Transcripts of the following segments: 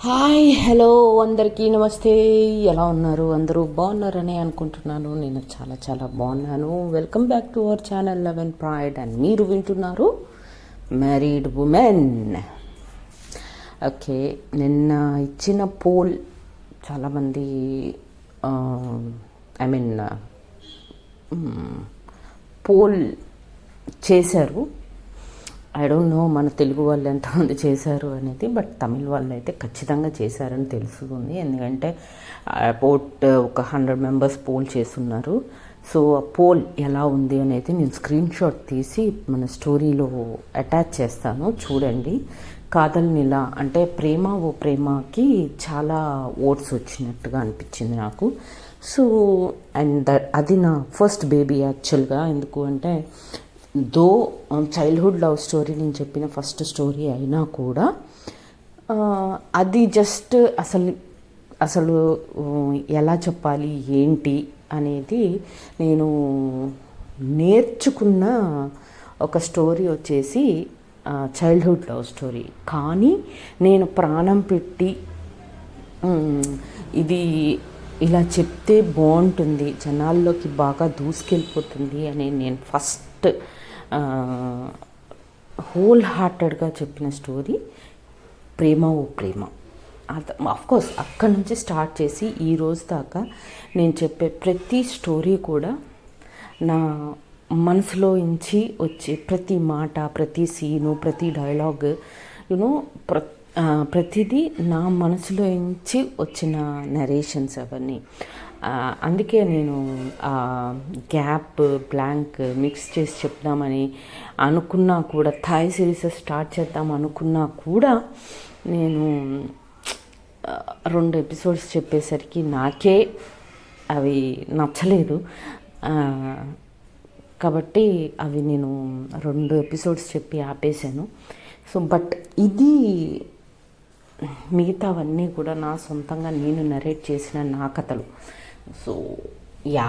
Hi hello అందరికీ నమస్తే. ఎలా ఉన్నారు? అందరూ బాగున్నారని అనుకుంటున్నాను. నేను చాలా చాలా బాగున్నాను. Welcome back to our channel love and pride and మీరు వింటున్నారు మ్యారీడ్ ఉమెన్. ఓకే, నిన్న ఇచ్చిన పోల్ చాలామంది పోల్ చేశారు. ఐ డోంట్ నో మన తెలుగు వాళ్ళు ఎంతమంది చేశారు అనేది, బట్ తమిళ వాళ్ళు అయితే ఖచ్చితంగా చేశారని తెలుస్తుంది. ఎందుకంటే ఒక 100 మెంబర్స్ పోల్ చేస్తున్నారు. సో ఆ పోల్ ఎలా ఉంది అనేది నేను స్క్రీన్ షాట్ తీసి మన స్టోరీలో అటాచ్ చేస్తాను, చూడండి. కాదల్నిలా అంటే ప్రేమ ఓ ప్రేమకి చాలా ఓట్స్ వచ్చినట్టుగా అనిపించింది నాకు. సో అండ్ అది నా ఫస్ట్ బేబీ యాక్చువల్గా. ఎందుకు అంటే దో చైల్డ్హుడ్ లవ్ స్టోరీ నేను చెప్పిన ఫస్ట్ స్టోరీ అయినా కూడా అది జస్ట్ అసలు ఎలా చెప్పాలి ఏంటి అనేది నేను నేర్చుకున్న ఒక స్టోరీ వచ్చేసి చైల్డ్హుడ్ లవ్ స్టోరీ. కానీ నేను ప్రాణం పెట్టి ఇది ఇలా చెప్తే బాగుంటుంది, జనాల్లోకి బాగా దూసుకెళ్ళిపోతుంది అని నేను ఫస్ట్ హోల్ హార్టెడ్గా చెప్పిన స్టోరీ ప్రేమ ఓ ప్రేమ. అఫ్కోర్స్ అక్కడి నుంచి స్టార్ట్ చేసి ఈ రోజు దాకా నేను చెప్పే ప్రతి స్టోరీ కూడా నా మనసులో నుంచి వచ్చే ప్రతి మాట, ప్రతి సీను, ప్రతి డైలాగ్, యూనో ప్రతిదీ నా మనసులో నుంచి వచ్చిన నరేషన్స్ అవన్నీ. అందుకే నేను గ్యాప్ బ్లాంక్ మిక్స్ చేసి చెప్దామని అనుకున్నా కూడా, థాయ్ సిరీస్ స్టార్ట్ చేద్దాం అనుకున్నా కూడా నేను 2 ఎపిసోడ్స్ చెప్పేసరికి నాకే అవి నచ్చలేదు. కాబట్టి అవి నేను 2 ఎపిసోడ్స్ చెప్పి ఆపేశాను. సో బట్ ఇది మిగతావన్నీ కూడా నా సొంతంగా నేను నరేట్ చేసిన నా కథలు. So yeah,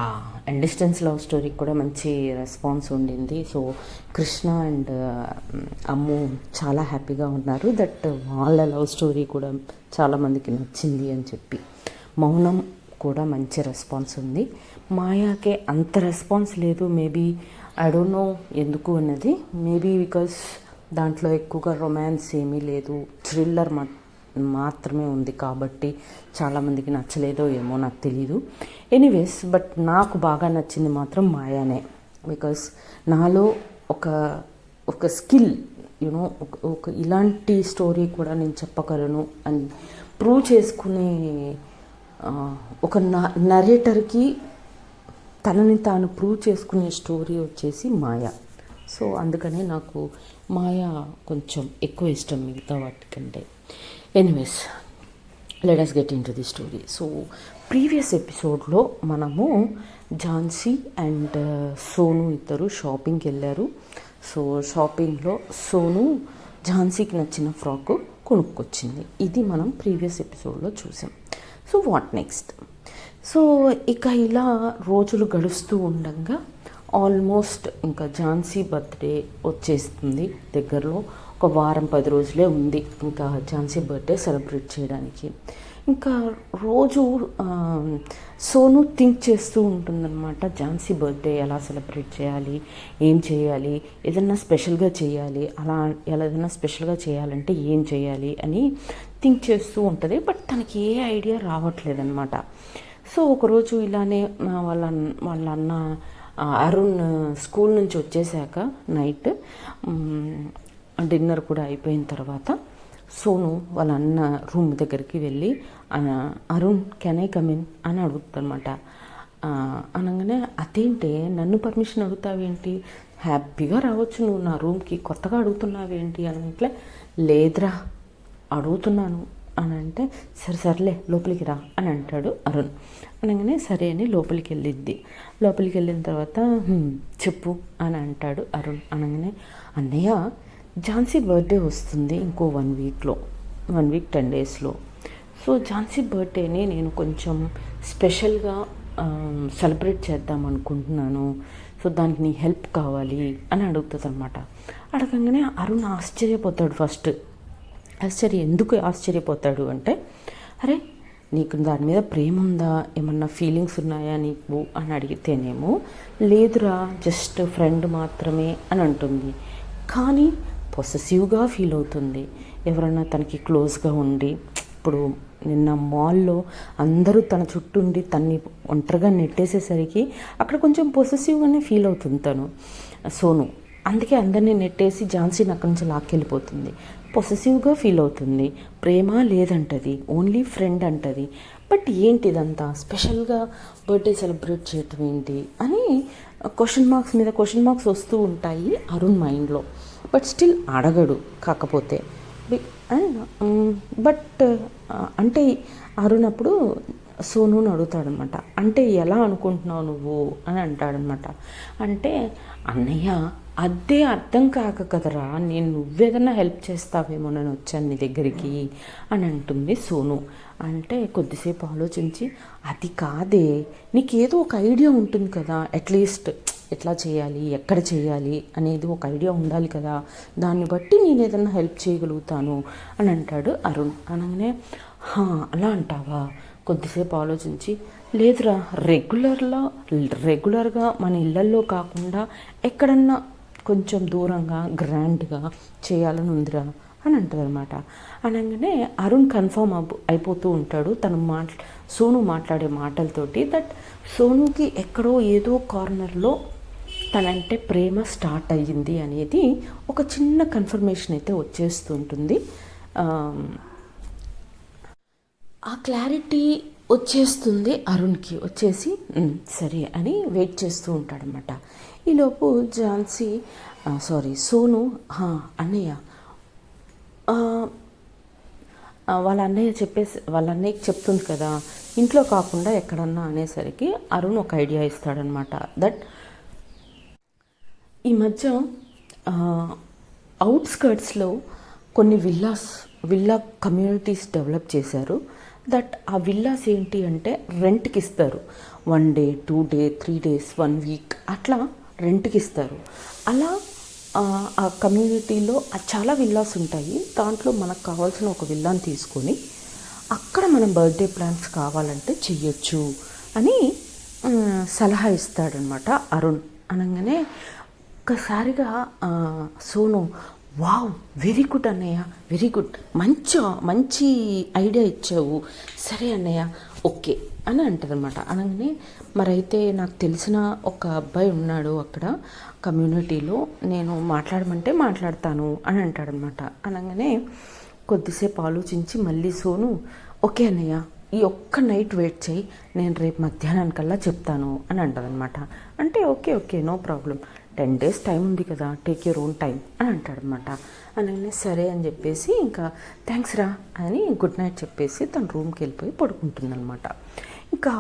and distance love స్టోరీకి కూడా మంచి రెస్పాన్స్ ఉండింది. సో కృష్ణ అండ్ అమ్ము చాలా హ్యాపీగా ఉన్నారు దట్ వాళ్ళ లవ్ స్టోరీ కూడా చాలామందికి నచ్చింది అని చెప్పి. మౌనం కూడా మంచి రెస్పాన్స్ ఉంది. మాయాకే అంత రెస్పాన్స్ లేదు. మేబీ ఐ డోంట్ నో ఎందుకు అన్నది. మేబీ బికాస్ దాంట్లో ఎక్కువగా రొమాన్స్ ఏమీ లేదు, థ్రిల్లర్ మాత్రమే ఉంది కాబట్టి చాలామందికి నచ్చలేదో ఏమో, నాకు తెలీదు. ఎనీవేస్, బట్ నాకు బాగా నచ్చింది మాత్రం మాయానే. బికాస్ నాలో ఒక స్కిల్, యూనో ఒక ఇలాంటి స్టోరీ కూడా నేను చెప్పగలను అని ప్రూవ్ చేసుకునే ఒక నరేటర్కి తనని తాను ప్రూవ్ చేసుకునే స్టోరీ వచ్చేసి మాయా. సో అందుకనే నాకు మాయా కొంచెం ఎక్కువ ఇష్టం మిగతా వాటికంటే. Anyways, let us get in to the story. So previous ఎపిసోడ్లో మనము ఝాన్సీ అండ్ సోను ఇద్దరు షాపింగ్కి వెళ్ళారు. సో షాపింగ్లో సోను ఝాన్సీకి నచ్చిన ఫ్రాక్ కొనుక్కొచ్చింది. ఇది మనం ప్రీవియస్ ఎపిసోడ్లో చూసాం. So what next? సో ఇక ఇలా రోజులు గడుస్తూ ఉండగా ఆల్మోస్ట్ ఇంకా ఝాన్సీ బర్త్డే వచ్చేస్తుంది దగ్గరలో. ఒక వారం 10 రోజులే ఉంది ఇంకా ఝాన్సీ బర్త్డే సెలబ్రేట్ చేయడానికి. ఇంకా రోజు సోను థింక్ చేస్తూ ఉంటుందన్నమాట, ఝాన్సీ బర్త్డే ఎలా సెలబ్రేట్ చేయాలి, ఏం చేయాలి, ఏదన్నా స్పెషల్గా చేయాలి, ఏదైనా స్పెషల్గా చేయాలంటే ఏం చేయాలి అని థింక్ చేస్తూ ఉంటుంది. బట్ తనకి ఏ ఐడియా రావట్లేదన్నమాట. సో ఒకరోజు ఇలానే వాళ్ళ అన్న అరుణ్ స్కూల్ నుంచి వచ్చేసాక నైట్ డిన్నర్ కూడా అయిపోయిన తర్వాత సోను వాళ్ళ అన్న రూమ్ దగ్గరికి వెళ్ళి Arun can I come in అని అడుగుతుందన్నమాట. అనగానే అదేంటి నన్ను పర్మిషన్ అడుగుతావేంటి, హ్యాపీగా రావచ్చు నువ్వు నా రూమ్కి, కొత్తగా అడుగుతున్నావేంటి అని అంటే, లేదురా అడుగుతున్నాను అని అంటే, సర్లే లోపలికి రా అని అంటాడు అరుణ్. అనగానే సరే అని లోపలికి వెళ్ళిద్ది. లోపలికి వెళ్ళిన తర్వాత చెప్పు అని అంటాడు అరుణ్. అనగానే అన్నయ్య ఝాన్సీ బర్త్డే వస్తుంది ఇంకో 1 వీక్ 10 డేస్లో. సో ఝాన్సీ బర్త్డేని నేను కొంచెం స్పెషల్గా సెలబ్రేట్ చేద్దాం అనుకుంటున్నాను. సో దానికి నీ హెల్ప్ కావాలి అని అడుగుతుంది అనమాట. అడగంగానే అరుణ్ ఆశ్చర్యపోతాడు ఫస్ట్. ఎందుకు ఆశ్చర్యపోతాడు అంటే, అరే నీకు దాని మీద ప్రేమ ఉందా, ఏమన్నా ఫీలింగ్స్ ఉన్నాయా నీకు అని అడిగితేనేమో లేదురా జస్ట్ ఫ్రెండ్ మాత్రమే అని అంటుంది. కానీ పొసెసివ్గా ఫీల్ అవుతుంది. ఎవరైనా తనకి క్లోజ్గా ఉండి, ఇప్పుడు నిన్న మాల్లో అందరూ తన చుట్టూ ఉండి తన్ని ఒంటరిగా నెట్టేసేసరికి అక్కడ కొంచెం పొసెసివ్గానే ఫీల్ అవుతుంది తను సోను. అందుకే అందరినీ నెట్టేసి ఝాన్సీని అక్కడి నుంచి లాక్కెళ్ళిపోతుంది. పొసెసివ్గా ఫీల్ అవుతుంది. ప్రేమ లేదంటది, ఓన్లీ ఫ్రెండ్ అంటది. బట్ ఏంటి ఇదంతా స్పెషల్గా బర్త్డే సెలబ్రేట్ చేయటం ఏంటి అని క్వశ్చన్ మార్క్స్ మీద క్వశ్చన్ మార్క్స్ వస్తూ ఉంటాయి అరుణ్ మైండ్లో. బట్ స్టిల్ అడగడు. కాకపోతే బట్ అంటే అరుణ్ అప్పుడు సోనుని అడుగుతాడనమాట, అంటే ఎలా అనుకుంటున్నావు నువ్వు అని అంటాడనమాట. అంటే అన్నయ్య అదే అర్థం కాక కదరా నేను నువ్వేదన్నా హెల్ప్ చేస్తావేమో నేను వచ్చాను నీ దగ్గరికి అని అంటుంది సోను. అంటే కొద్దిసేపు ఆలోచించి, అది కాదే, నీకేదో ఒక ఐడియా ఉంటుంది కదా, అట్లీస్ట్ ఎట్లా చేయాలి, ఎక్కడ చేయాలి అనేది ఒక ఐడియా ఉండాలి కదా, దాన్ని బట్టి నేను ఏదన్నా హెల్ప్ చేయగలుగుతాను అని అంటాడు అరుణ్. అనగానే అలా అంటావా? కొద్దిసేపు ఆలోచించి, లేదురా రెగ్యులర్గా మన ఇళ్ళల్లో కాకుండా ఎక్కడన్నా కొంచెం దూరంగా గ్రాండ్గా చేయాలని ఉందిరా అని అంటుంది అనమాట. అనగానే అరుణ్ కన్ఫర్మ్ అయిపోతూ ఉంటాడు తను సోను మాట్లాడే మాటలతోటి. దట్ సోనుకి ఎక్కడో ఏదో కార్నర్లో తనంటే ప్రేమ స్టార్ట్ అయ్యింది అనేది ఒక చిన్న కన్ఫర్మేషన్ అయితే వచ్చేస్తుంటుంది. ఆ క్లారిటీ వచ్చేస్తుంది అరుణ్కి. వచ్చేసి సరే అని వెయిట్ చేస్తూ ఉంటాడనమాట. ఈలోపు సోను అన్నయ్య వాళ్ళ అన్నయ్యకి చెప్తుంది కదా ఇంట్లో కాకుండా ఎక్కడన్నా అనేసరికి అరుణ్ ఒక ఐడియా ఇస్తాడనమాట. దట్ ఈ మధ్య అవుట్స్కర్ట్స్లో కొన్ని విల్లా కమ్యూనిటీస్ డెవలప్ చేశారు. దట్ ఆ విల్లాస్ ఏంటి అంటే రెంట్కి ఇస్తారు. 1 day 2 day 3 days 1 week అట్లా రెంట్కి ఇస్తారు. అలా ఆ కమ్యూనిటీలో చాలా విల్లాస్ ఉంటాయి. దాంట్లో మనకు కావాల్సిన ఒక విల్లాని తీసుకొని అక్కడ మనం బర్త్డే ప్లాన్స్ కావాలంటే చెయ్యొచ్చు అని సలహా ఇస్తాడనమాట అరుణ్. అనగానే ఒక్కసారిగా సోను, వావ్, వెరీ గుడ్ అన్నయ్య, వెరీ గుడ్, మంచి ఐడియా ఇచ్చావు, సరే అన్నయ్య ఓకే అని అంటారనమాట. అనగానే మరైతే నాకు తెలిసిన ఒక అబ్బాయి ఉన్నాడు అక్కడ కమ్యూనిటీలో, నేను మాట్లాడమంటే మాట్లాడతాను అని అంటాడనమాట. అనగానే కొద్దిసేపు ఆలోచించి మళ్ళీ సోను, ఓకే అన్నయ్య ఈ ఒక్క నైట్ వెయిట్ చేయి, నేను రేపు మధ్యాహ్నానికల్లా చెప్తాను అని అంటారనమాట. అంటే okay no problem, 10 days time ఉంది కదా, టేక్ యూర్ ఓన్ టైం అని అంటాడనమాట. అనగానే సరే అని చెప్పేసి ఇంకా థ్యాంక్స్ రా అని గుడ్ నైట్ చెప్పేసి తన రూమ్కి వెళ్ళిపోయి పడుకుంటుందన్నమాట. ఇంకా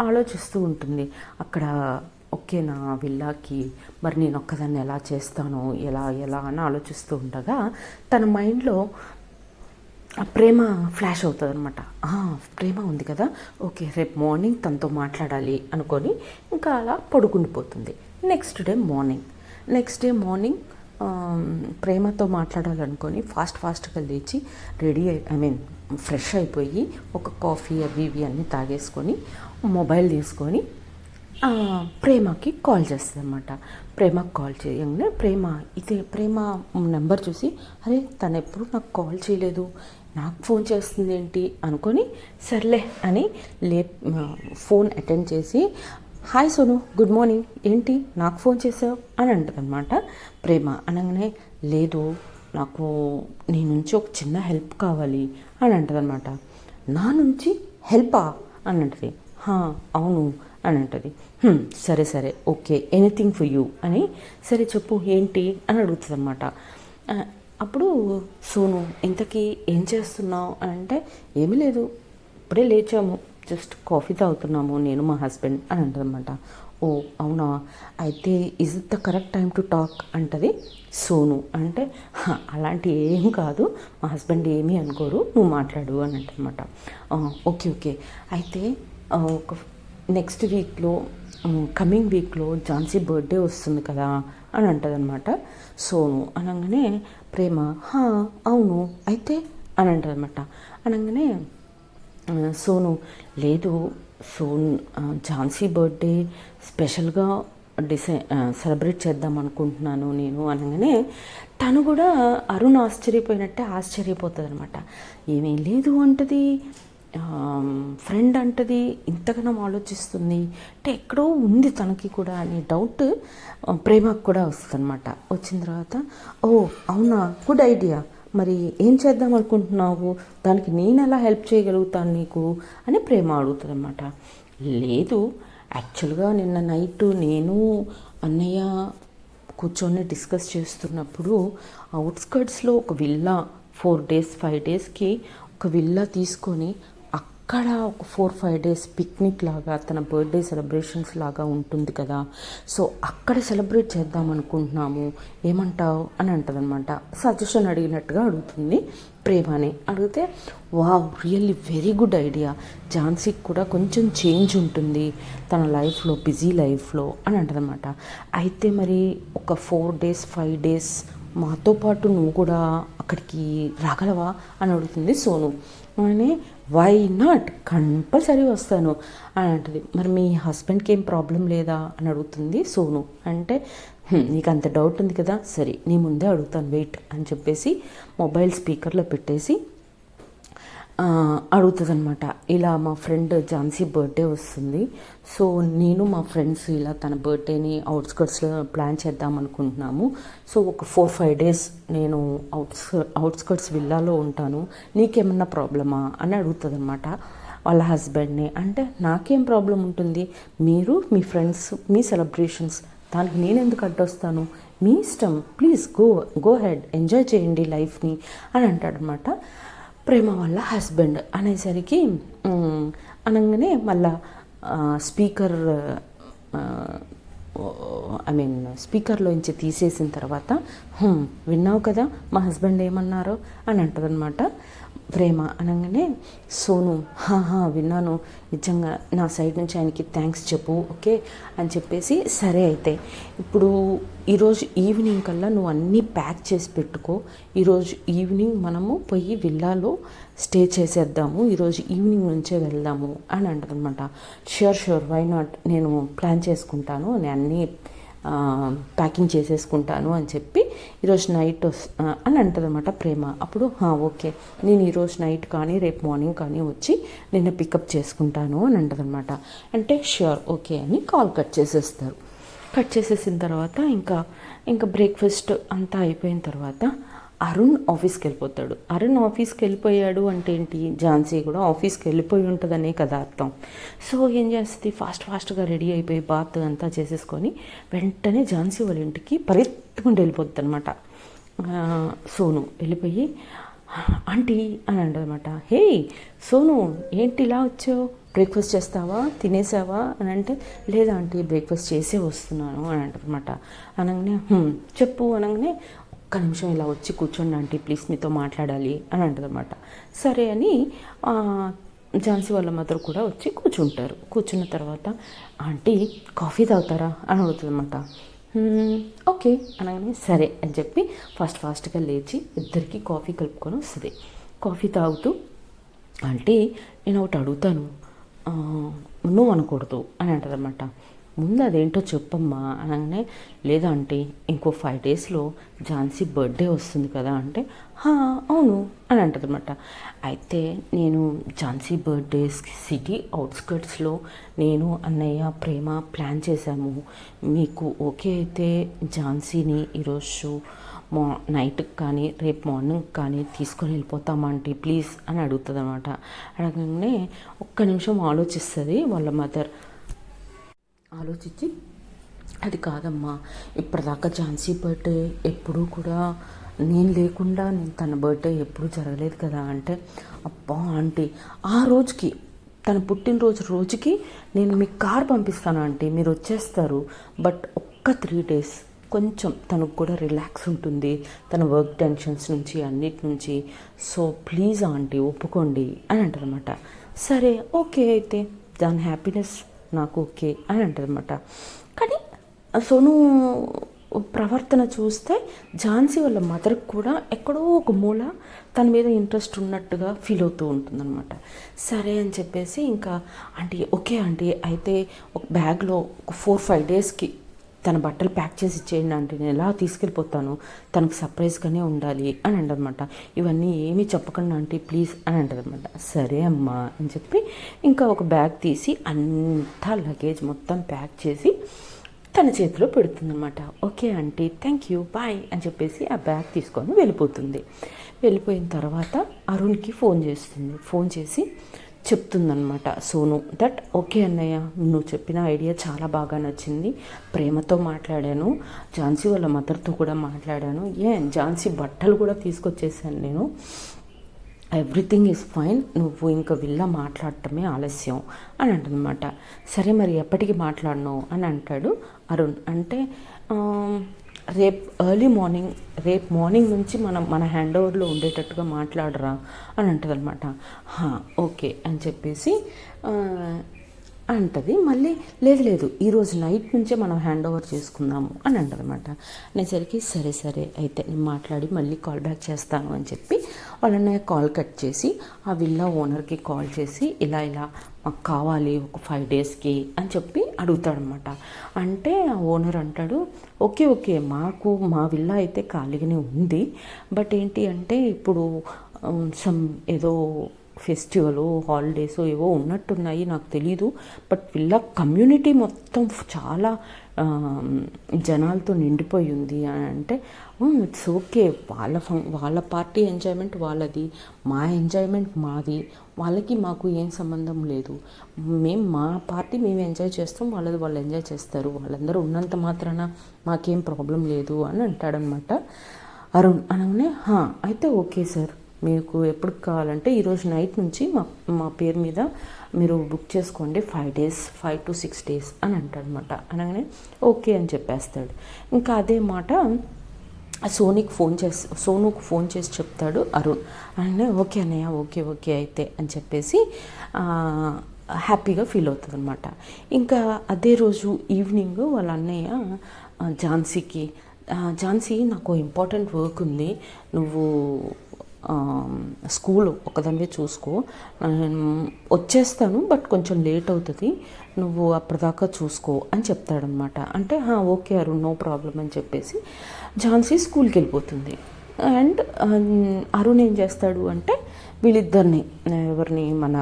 ఆలోచిస్తూ ఉంటుంది అక్కడ. ఓకే నా విల్లాకి మరి నేను ఒక్కదాన్ని ఎలా చేస్తాను, ఎలా అని ఆలోచిస్తూ ఉండగా తన మైండ్లో ప్రేమ ఫ్లాష్ అవుతుంది అనమాట. ప్రేమ ఉంది కదా, ఓకే రేపు మార్నింగ్ తనతో మాట్లాడాలి అనుకొని ఇంకా అలా పడుకుండిపోతుంది. నెక్స్ట్ డే మార్నింగ్ ప్రేమతో మాట్లాడాలనుకొని ఫాస్ట్గా లేచి ఫ్రెష్ అయిపోయి ఒక కాఫీ అవి అన్నీ తాగేసుకొని మొబైల్ తీసుకొని ప్రేమకి కాల్ చేస్తుంది అనమాట. ప్రేమకి కాల్ చేయగానే ప్రేమ నెంబర్ చూసి, అరే తను ఎప్పుడు నాకు కాల్ చేయలేదు, నాకు ఫోన్ చేస్తుంది ఏంటి అనుకొని సర్లే అని ఫోన్ అటెండ్ చేసి, హాయ్ సోను, గుడ్ మార్నింగ్, ఏంటి నాకు ఫోన్ చేసావు అని అంటుందన్నమాట ప్రేమ. అనగానే లేదు నాకు నీ నుంచి ఒక చిన్న హెల్ప్ కావాలి అని అంటుందన్నమాట. నా నుంచి హెల్పా అని అంటుంది. అవును అని అంటుంది. సరే ఓకే, ఎనీథింగ్ ఫర్ యూ అని, సరే చెప్పు ఏంటి అని అడుగుతుంది అనమాట. అప్పుడు సోను, ఇంతకీ ఏం చేస్తున్నావు అని అంటే, ఏమీ లేదు ఇప్పుడే లేచాము, జస్ట్ కాఫీ తాగుతున్నాము నేను మా హస్బెండ్ అని అంటదన్నమాట. ఓ అవునా, అయితే is it the correct time to talk అంటది సోను. అంటే అలాంటి ఏం కాదు, మా హస్బెండ్ ఏమీ అనుకోరు, నువ్వు మాట్లాడు అని అంటదన్నమాట. ఓకే అయితే ఒక నెక్స్ట్ వీక్లో కమింగ్ వీక్లో ఝాన్సీ బర్త్డే వస్తుంది కదా అని అంటదన్నమాట సోను. అనగానే ప్రేమ "హా, అవును అయితే" అని అంటదనమాట. అనగానే సోను లేదు, ఝాన్సీ బర్త్డే స్పెషల్గా సెలబ్రేట్ చేద్దాం అనుకుంటున్నాను నేను అనగానే తను కూడా అరుణ్ ఆశ్చర్యపోయినట్టే ఆశ్చర్యపోతుంది అనమాట. ఏమీ లేదు అంటది, ఫ్రెండ్ అంటది, ఇంతగానో ఆలోచిస్తుంది అంటే ఎక్కడో ఉంది తనకి కూడా అనే డౌట్ ప్రేమకు కూడా వస్తుంది అనమాట. వచ్చిన తర్వాత ఓ అవునా, గుడ్ ఐడియా, మరి ఏం చేద్దాం అనుకుంటున్నావు, దానికి నేను ఎలా హెల్ప్ చేయగలుగుతాను నీకు అని ప్రేమ అడుగుతుంది అనమాట. లేదు, యాక్చువల్గా నిన్న నైట్ నేను అన్నయ్య కూర్చొని డిస్కస్ చేస్తున్నప్పుడు అవుట్స్కర్ట్స్లో ఒక విల్లా 4 days 5 daysకి ఒక విల్లా తీసుకొని అక్కడ ఒక 4-5 days పిక్నిక్ లాగా తన బర్త్డే సెలబ్రేషన్స్ లాగా ఉంటుంది కదా, సో అక్కడ సెలబ్రేట్ చేద్దాం అనుకుంటున్నాము, ఏమంటావు అని అంటదనమాట. సజెషన్ అడిగినట్టుగా అడుగుతుంది ప్రేమని. అడిగితే wow, really very good idea, ఝాన్సీకి కూడా కొంచెం చేంజ్ ఉంటుంది తన లైఫ్లో, బిజీ లైఫ్లో అని అంటదనమాట. అయితే మరి ఒక 4 days 5 days మాతో పాటు నువ్వు కూడా అక్కడికి రాగలవా అని అడుగుతుంది సోను. అని వై నాట్, కంపల్సరీ వస్తాను అని అంటది. మరి మీ హస్బెండ్కి ఏం ప్రాబ్లం లేదా అని అడుగుతుంది సోను. అంటే నీకు అంత డౌట్ ఉంది కదా, సరే నీ ముందే అడుగుతాను వెయిట్ అని చెప్పేసి మొబైల్ స్పీకర్లో పెట్టేసి అడుగుతుంది అనమాట. ఇలా మా ఫ్రెండ్ ఝాన్సీ బర్త్డే వస్తుంది, సో నేను మా ఫ్రెండ్స్ ఇలా తన బర్త్డేని అవుట్స్కర్ట్స్లో ప్లాన్ చేద్దాం అనుకుంటున్నాము, సో ఒక 4-5 days నేను అవుట్స్కర్ట్స్ విల్లాలో ఉంటాను, నీకేమన్నా ప్రాబ్లమా అని అడుగుతుంది అనమాట వాళ్ళ హస్బెండ్ని. అంటే నాకేం ప్రాబ్లం ఉంటుంది, మీరు మీ ఫ్రెండ్స్ మీ సెలబ్రేషన్స్, దానికి నేను ఎందుకు అడ్డొస్తాను, మీ ఇష్టం, ప్లీజ్ గో హెడ్, ఎంజాయ్ చేయండి లైఫ్ని అని అంటాడనమాట ప్రేమ వాళ్ళ హస్బెండ్. అనేసరికి అనగానే మళ్ళా స్పీకర్ స్పీకర్లోంచి తీసేసిన తర్వాత విన్నావు కదా మా హస్బెండ్ ఏమన్నారో అని అంటదనమాట ప్రేమ. అనగానే సోను విన్నాను, నిజంగా నా సైడ్ నుంచి ఆయనకి థ్యాంక్స్ చెప్పు ఓకే అని చెప్పేసి, సరే అయితే ఇప్పుడు ఈరోజు ఈవినింగ్ కల్లా నువ్వు అన్నీ ప్యాక్ చేసి పెట్టుకో, ఈరోజు ఈవినింగ్ మనము పోయి విల్లాలో స్టే చేసేద్దాము, ఈరోజు ఈవినింగ్ నుంచే వెళ్దాము అని అంటదనమాట. ష్యూర్ వై నాట్, నేను ప్లాన్ చేసుకుంటాను, నేను అన్నీ ప్యాకింగ్ చేసేసుకుంటాను అని చెప్పి ఈరోజు నైట్ అని అంటదనమాట ప్రేమ. అప్పుడు ఓకే, నేను ఈరోజు నైట్ కానీ రేపు మార్నింగ్ కానీ వచ్చి నిన్ను పికప్ చేసుకుంటాను అని అంటదనమాట. అంటే ష్యూర్ ఓకే అని కాల్ కట్ చేసేస్తారు. కట్ చేసేసిన తర్వాత ఇంకా బ్రేక్ఫాస్ట్ అంతా అయిపోయిన తర్వాత అరుణ్ ఆఫీస్కి వెళ్ళిపోతాడు. అరుణ్ ఆఫీస్కి వెళ్ళిపోయాడు అంటే ఏంటి, ఝాన్సీ కూడా ఆఫీస్కి వెళ్ళిపోయి ఉంటుందనే కదా అర్థం. సో ఏం చేస్తుంది, ఫాస్ట్గా రెడీ అయిపోయి బాత్ అంతా చేసేసుకొని వెంటనే ఝాన్సీ వాళ్ళ ఇంటికి పరిగెత్తుకుంటూ వెళ్ళిపోతుంది అనమాట. సోను వెళ్ళిపోయి ఆంటీ అని అంటదనమాట. హే సోను, ఏంటి ఇలా వచ్చావు, బ్రేక్ఫాస్ట్ చేస్తావా, తినేసావా అని అంటే, లేదా ఆంటీ బ్రేక్ఫాస్ట్ చేసే వస్తున్నాను అని అంటదనమాట. అనగానే చెప్పు అనగానే, ఒక్క నిమిషం ఇలా వచ్చి కూర్చోండి ఆంటీ ప్లీజ్, మీతో మాట్లాడాలి అని అంటదనమాట. సరే అని ఝాన్సీ వాళ్ళ మదర్ కూడా వచ్చి కూర్చుంటారు. కూర్చున్న తర్వాత ఆంటీ కాఫీ తాగుతారా అని అడుగుతుందన్నమాట. ఓకే అనగానే సరే అని చెప్పి ఫాస్ట్గా లేచి ఇద్దరికి కాఫీ కలుపుకొని వస్తుంది. కాఫీ తాగుతూ ఆంటీ నేను ఒకటి అడుగుతాను, నువ్వు అనకూడదు అని అంటదన్నమాట. ముందు అదేంటో చెప్పమ్మా అనగానే, లేదా అంటే ఇంకో 5 daysలో ఝాన్సీ బర్త్డే వస్తుంది కదా అంటే, అవును అని అంటదన్నమాట. అయితే నేను ఝాన్సీ బర్త్డే సిటీ అవుట్స్కర్ట్స్లో నేను అన్నయ్య ప్రేమ ప్లాన్ చేశాము, మీకు ఓకే అయితే ఝాన్సీని ఈరోజు నైట్కి కానీ రేపు మార్నింగ్ కానీ తీసుకొని వెళ్ళిపోతామా ఆంటీ ప్లీజ్ అని అడుగుతుంది అనమాట. అడగగానే ఒక్క నిమిషం ఆలోచిస్తుంది వాళ్ళ మదర్. ఆలోచించి, అది కాదమ్మా, ఇప్పటిదాకా ఝాన్సీ బర్త్డే ఎప్పుడూ కూడా నేను లేకుండా తన బర్త్డే ఎప్పుడూ జరగలేదు కదా అంటే, అబ్బా ఆంటీ ఆ రోజుకి తన పుట్టినరోజు రోజుకి నేను మీకు కార్ పంపిస్తాను ఆంటీ, మీరు వచ్చేస్తారు, బట్ ఒక్క 3 days కొంచెం తనకు కూడా రిలాక్స్ ఉంటుంది తన వర్క్ టెన్షన్స్ నుంచి అన్నిటి నుంచి, సో ప్లీజ్ ఆంటీ ఒప్పుకోండి అని అంటారనమాట. సరే ఓకే అయితే దాని హ్యాపీనెస్ నాకు ఓకే అని అంటారనమాట. కానీ సోను ప్రవర్తన చూస్తే ఝాన్సీ వాళ్ళ మదర్కి కూడా ఎక్కడో ఒక మూల తన మీద ఇంట్రెస్ట్ ఉన్నట్టుగా ఫీల్ అవుతూ ఉంటుందన్నమాట. సరే అని చెప్పేసి ఇంకా ఆంటీ ఓకే ఆంటీ అయితే ఒక బ్యాగ్లో ఒక 4-5 డేస్కి తన బట్టలు ప్యాక్ చేసి ఇచ్చేయండి అంటే నేను ఎలా తీసుకెళ్ళిపోతాను, తనకు సర్ప్రైజ్గానే ఉండాలి అని అంటదనమాట. ఇవన్నీ ఏమీ చెప్పకండి ఆంటీ ప్లీజ్ అని అంటదనమాట. సరే అమ్మా అని చెప్పి ఇంకా ఒక బ్యాగ్ తీసి అంతా లగేజ్ మొత్తం ప్యాక్ చేసి తన చేతిలో పెడుతుందన్నమాట. Okay aunty thank you bye అని చెప్పేసి ఆ బ్యాగ్ తీసుకొని వెళ్ళిపోతుంది. వెళ్ళిపోయిన తర్వాత అరుణ్కి ఫోన్ చేసి చెప్తుందనమాట సోను దట్ ఓకే అన్నయ్య నువ్వు చెప్పిన ఐడియా చాలా బాగా నచ్చింది, ప్రేమతో మాట్లాడాను, ఝాన్సీ వాళ్ళ మదర్తో కూడా మాట్లాడాను, ఝాన్సీ బట్టలు కూడా తీసుకొచ్చేసాను నేను, ఎవ్రీథింగ్ ఈజ్ ఫైన్, నువ్వు ఇంకా విల్లా మాట్లాడటమే ఆలస్యం అని అంటనమాట. సరే మరి ఎప్పటికి మాట్లాడను అని అంటాడు అరుణ్. అంటే రేపు మార్నింగ్ నుంచి మన హ్యాండ్ ఓవర్లో ఉండేటట్టుగా మాట్లాడరా అని అంటదనమాట. ఓకే అని చెప్పేసి అంటది. మళ్ళీ లేదు ఈరోజు నైట్ నుంచే మనం హ్యాండ్ ఓవర్ చేసుకుందాము అని అంటదనమాట. అనేసరికి సరే అయితే నేను మాట్లాడి మళ్ళీ కాల్ బ్యాక్ చేస్తాను అని చెప్పి వాళ్ళని కాల్ కట్ చేసి ఆ విల్లా ఓనర్కి కాల్ చేసి ఇలా మాకు కావాలి ఒక 5 డేస్కి అని చెప్పి అడుగుతాడనమాట. అంటే ఆ ఓనర్ అంటాడు ఓకే మా విల్లా అయితే ఖాళీగానే ఉంది, బట్ ఏంటి అంటే ఇప్పుడు ఏదో ఫెస్టివల్ హాలిడేస్ ఏవో ఉన్నట్టున్నాయి నాకు తెలీదు, బట్ వీళ్ళ కమ్యూనిటీ మొత్తం చాలా జనాలతో నిండిపోయి ఉంది అని అంటే ఇట్స్ ఓకే, వాళ్ళ పార్టీ ఎంజాయ్మెంట్ వాళ్ళది, మా ఎంజాయ్మెంట్ మాది, వాళ్ళకి మాకు ఏం సంబంధం లేదు, మా పార్టీ మేము ఎంజాయ్ చేస్తాం, వాళ్ళది వాళ్ళు ఎంజాయ్ చేస్తారు, వాళ్ళందరూ ఉన్నంత మాత్రాన మాకేం ప్రాబ్లం లేదు అని అంటాడనమాట అరుణ్. అనగానే అయితే ఓకే సార్, మీకు ఎప్పుడు కావాలంటే ఈరోజు నైట్ నుంచి మా పేరు మీద మీరు బుక్ చేసుకోండి 5 to 6 days అని అంటాడనమాట. అనగానే ఓకే అని చెప్పేస్తాడు. ఇంకా అదే మాట సోనుకు ఫోన్ చేసి చెప్తాడు అరుణ్. అనగానే ఓకే అన్నయ్య ఓకే అయితే అని చెప్పేసి హ్యాపీగా ఫీల్ అవుతుంది అనమాట. ఇంకా అదే రోజు ఈవినింగ్ వాళ్ళ అన్నయ్య ఝాన్సీ నాకు ఇంపార్టెంట్ వర్క్ ఉంది, నువ్వు స్కూల్ ఒకదానివే చూసుకో, నేను వచ్చేస్తాను బట్ కొంచెం లేట్ అవుతుంది, నువ్వు అప్పటిదాకా చూసుకో అని చెప్తాడనమాట. అంటే ఓకే అరుణ్ నో ప్రాబ్లం అని చెప్పేసి ఝాన్సీ స్కూల్కి వెళ్ళిపోతుంది. అండ్ అరుణ్ ఏం చేస్తాడు అంటే వీళ్ళిద్దరిని ఎవరిని మన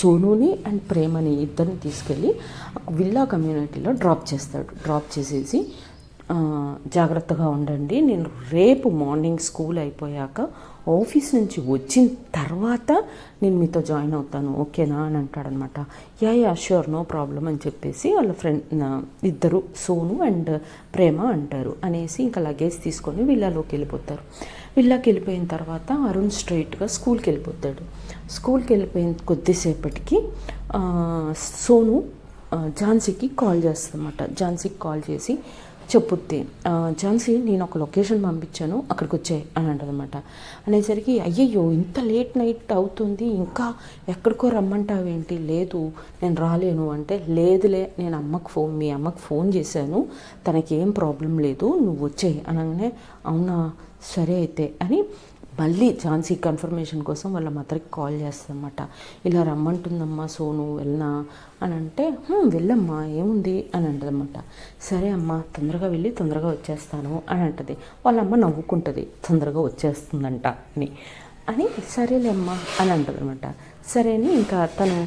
సోనుని అండ్ ప్రేమని ఇద్దరిని తీసుకెళ్ళి విల్లా కమ్యూనిటీలో డ్రాప్ చేసేసి జాగ్రత్తగా ఉండండి, నేను రేపు మార్నింగ్ స్కూల్ అయిపోయాక ఆఫీస్ నుంచి వచ్చిన తర్వాత నేను మీతో జాయిన్ అవుతాను ఓకేనా అని అంటాడనమాట. యా ష్యూర్ నో ప్రాబ్లం అని చెప్పేసి వాళ్ళ ఫ్రెండ్ ఇద్దరు సోను అండ్ ప్రేమ అంటారు. అనేసి ఇంకా లగేజ్ తీసుకొని విల్లాలోకి వెళ్ళిపోతారు. విల్లాకి వెళ్ళిపోయిన తర్వాత అరుణ్ స్ట్రైట్గా స్కూల్కి వెళ్ళిపోతాడు. స్కూల్కి వెళ్ళిపోయిన కొద్దిసేపటికి సోను ఝాన్సీకి కాల్ చేస్తుందన్నమాట. ఝాన్సీకి కాల్ చేసి చెప్పుద్ది, ఝాన్సీ నేను ఒక లొకేషన్ పంపించాను అక్కడికి వచ్చాయి అని అంటదన్నమాట. అనేసరికి అయ్యయ్యో ఇంత లేట్ నైట్ అవుతుంది ఇంకా ఎక్కడికో రమ్మంటావేంటి, లేదు నేను రాలేను అంటే, లేదులే నేను మీ అమ్మకు ఫోన్ చేశాను, తనకేం ప్రాబ్లం లేదు నువ్వు వచ్చేయి అనగానే అవునా సరే అయితే అని మళ్ళీ ఝాన్సీ కన్ఫర్మేషన్ కోసం వాళ్ళ మదర్కి కాల్ చేస్తామన్నమాట. ఇలా రమ్మంటుందమ్మా సోను వెళ్ళనా అని అంటే వెళ్ళమ్మా ఏముంది అని అంటదన్నమాట. సరే అమ్మ తొందరగా వెళ్ళి తొందరగా వచ్చేస్తాను అని అంటది. వాళ్ళమ్మ నవ్వుకుంటుంది తొందరగా వచ్చేస్తుందంట అని సరేలే అమ్మ అని అంటదన్నమాట. సరే అని ఇంకా తను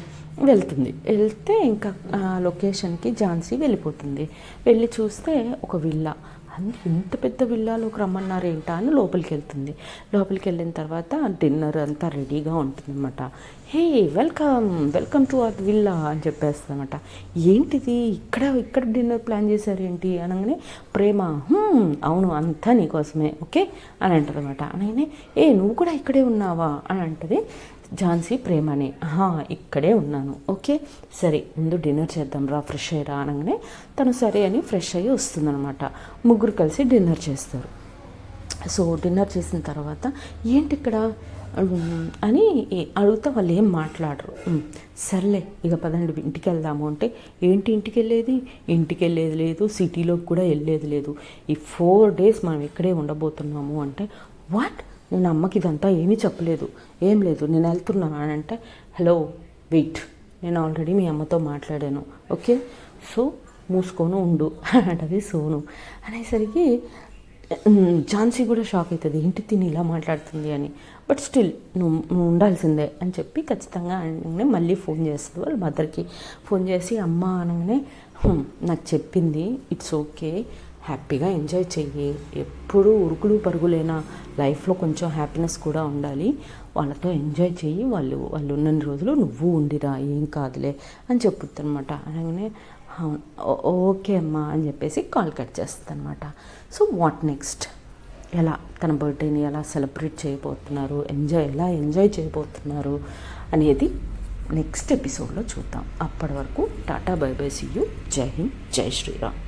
వెళ్తే ఇంకా లొకేషన్కి ఝాన్సీ వెళ్ళిపోతుంది. వెళ్ళి చూస్తే ఒక విల్లా, ఇంత పెద్ద విల్లాలోకి రమ్మన్నారేంటా అని లోపలికి వెళ్ళిన తర్వాత డిన్నర్ అంతా రెడీగా ఉంటుందన్నమాట. Hey welcome to our villa అని చెప్పేస్తుందన్నమాట. ఏంటిది ఇక్కడ డిన్నర్ ప్లాన్ చేశారేంటి అనగానే ప్రేమ అవును అంతా నీకోసమే ఓకే అని అంటదన్నమాట. అనగానే నువ్వు కూడా ఇక్కడే ఉన్నావా అని అంటది ఝాన్సీ ప్రేమని. ఇక్కడే ఉన్నాను ఓకే సరే ముందు డిన్నర్ చేద్దాం రా ఫ్రెష్ అయ్యరా అనగానే తను సరే అని ఫ్రెష్ అయ్యి వస్తుందన్నమాట. ముగ్గురు కలిసి డిన్నర్ చేస్తారు. సో డిన్నర్ చేసిన తర్వాత ఏంటి ఇక్కడ అని అడిగితే వాళ్ళు ఏం మాట్లాడరు. సర్లే ఇక పదండి ఇంటికి వెళ్దాము అంటే, ఏంటి ఇంటికి వెళ్ళేది లేదు, సిటీలోకి కూడా వెళ్ళేది లేదు, ఈ 4 days మనం ఇక్కడే ఉండబోతున్నాము అంటే, వాట్, నేను అమ్మకి ఇదంతా ఏమీ చెప్పలేదు, ఏం లేదు నేను వెళ్తున్నాను అని అంటే, హలో వెయిట్, నేను ఆల్రెడీ మీ అమ్మతో మాట్లాడాను, ఓకే, సో మూసుకొని ఉండు అంటది సోను. అనేసరికి ఝాన్సీ కూడా షాక్ అవుతుంది, ఏంటి తిని ఇలా మాట్లాడుతుంది అని. బట్ స్టిల్ నువ్వు ఉండాల్సిందే అని చెప్పి ఖచ్చితంగా అనగానే మళ్ళీ ఫోన్ చేస్తుంది వాళ్ళ మదర్కి. ఫోన్ చేసి అమ్మ అనగానే నాకు చెప్పింది, ఇట్స్ ఓకే, హ్యాపీగా ఎంజాయ్ చెయ్యి, ఎప్పుడూ ఉరుకులు పరుగులైన లైఫ్లో కొంచెం హ్యాపీనెస్ కూడా ఉండాలి, వాళ్ళతో ఎంజాయ్ చెయ్యి, వాళ్ళు ఉన్నన్ని రోజులు నువ్వు ఉండిరా, ఏం కాదులే అని చెప్పుద్ది అనమాట. అనగానే ఓకే అమ్మా అని చెప్పేసి కాల్ కట్ చేస్తుంది అనమాట. సో వాట్ నెక్స్ట్, ఎలా తన బర్త్డేని ఎలా సెలబ్రేట్ చేయబోతున్నారు, ఎలా ఎంజాయ్ చేయబోతున్నారు అనేది నెక్స్ట్ ఎపిసోడ్లో చూద్దాం. అప్పటి వరకు tata bye bye, see you, జై హింద్, జై శ్రీరామ్.